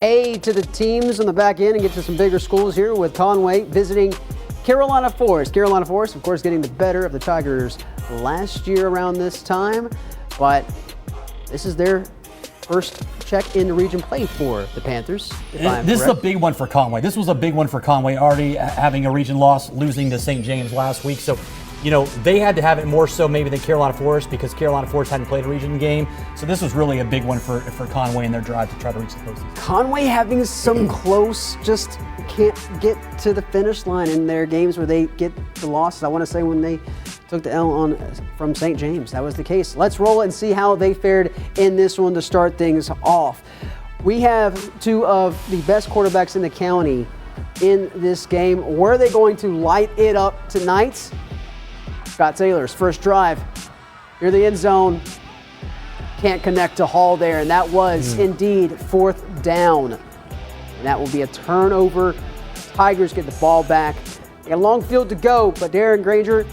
A to the teams on the back end and get to some bigger schools here with Conway visiting Carolina Forest. Carolina Forest, of course, getting the better of the Tigers last year around this time, but this is their first check in the region play for the Panthers. This is a big one for Conway. This was a big one for Conway, already having a region loss, losing to St. James last week. So, you know, they had to have it more so maybe than Carolina Forest because Carolina Forest hadn't played a region game. So this was really a big one for Conway in their drive to try to reach the postseason. Conway having some close, just can't get to the finish line in their games where they get the losses. I want to say when they took the L from St. James, that was the case. Let's roll it and see how they fared in this one to start things off. We have two of the best quarterbacks in the county in this game. Were they going to light it up tonight? Scott Taylor's first drive near the end zone. Can't connect to Hall there, and that was indeed fourth down. And that will be a turnover. Tigers get the ball back. They got a long field to go, but Darren Granger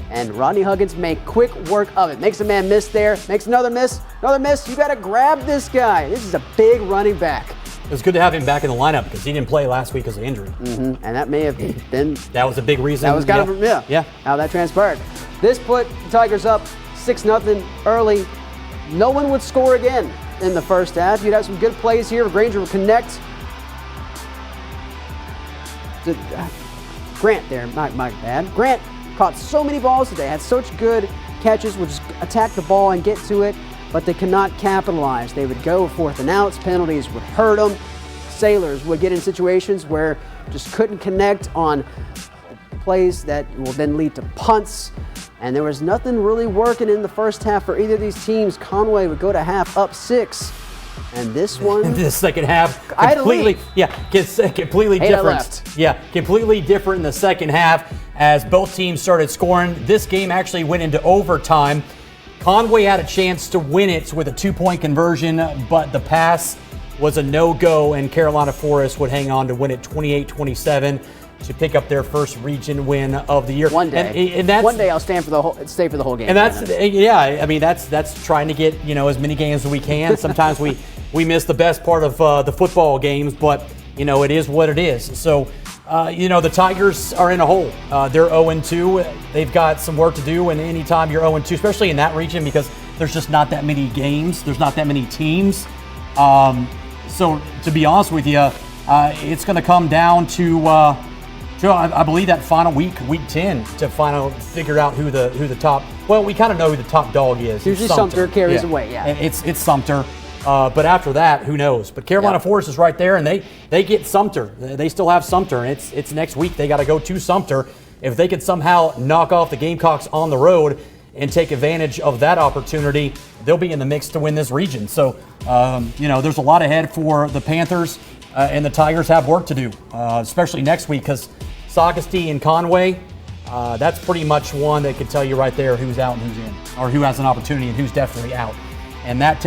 and Rodney Huggins make quick work of it. Makes a man miss there, makes another miss, another miss. You got to grab this guy. This is a big running back. It was good to have him back in the lineup because he didn't play last week because of injury. And that may have been... That was a big reason. That was kind of how that transpired. This put the Tigers up 6-0 early. No one would score again in the first half. You'd have some good plays here. Granger would connect. Grant there, my bad. Grant caught so many balls today, had such good catches, would just attack the ball and get to it, but they could not capitalize. They would go fourth and outs, penalties would hurt them. Sailors would get in situations where just couldn't connect on plays that will then lead to punts. And there was nothing really working in the first half for either of these teams. Conway would go to half up 6. And this one... In the second half, completely different. Yeah, completely different in the second half as both teams started scoring. This game actually went into overtime. Conway had a chance to win it with a 2-point conversion, but the pass was a no-go, and Carolina Forest would hang on to win it 28-27 to pick up their first region win of the year. One day, and that's, one day I'll stay for the whole game. And I mean that's trying to get as many games as we can. Sometimes we miss the best part of the football games, but it is what it is. So the Tigers are in a hole. They're 0-2. They've got some work to do, and anytime you're 0-2, especially in that region, because there's just not that many games. There's not that many teams. So to be honest with you, it's going to come down to. I believe that final week 10, to figure out who the top. Well, we kind of know who the top dog is. Usually Sumter carries away. Yeah, it's Sumter. But after that, who knows? But Carolina Forest is right there, and they get Sumter. They still have Sumter, and it's next week. They got to go to Sumter. If they could somehow knock off the Gamecocks on the road and take advantage of that opportunity, they'll be in the mix to win this region. So there's a lot ahead for the Panthers, and the Tigers have work to do, especially next week, because Saugusty and Conway, that's pretty much one that could tell you right there who's out and who's in, or who has an opportunity and who's definitely out. And that takes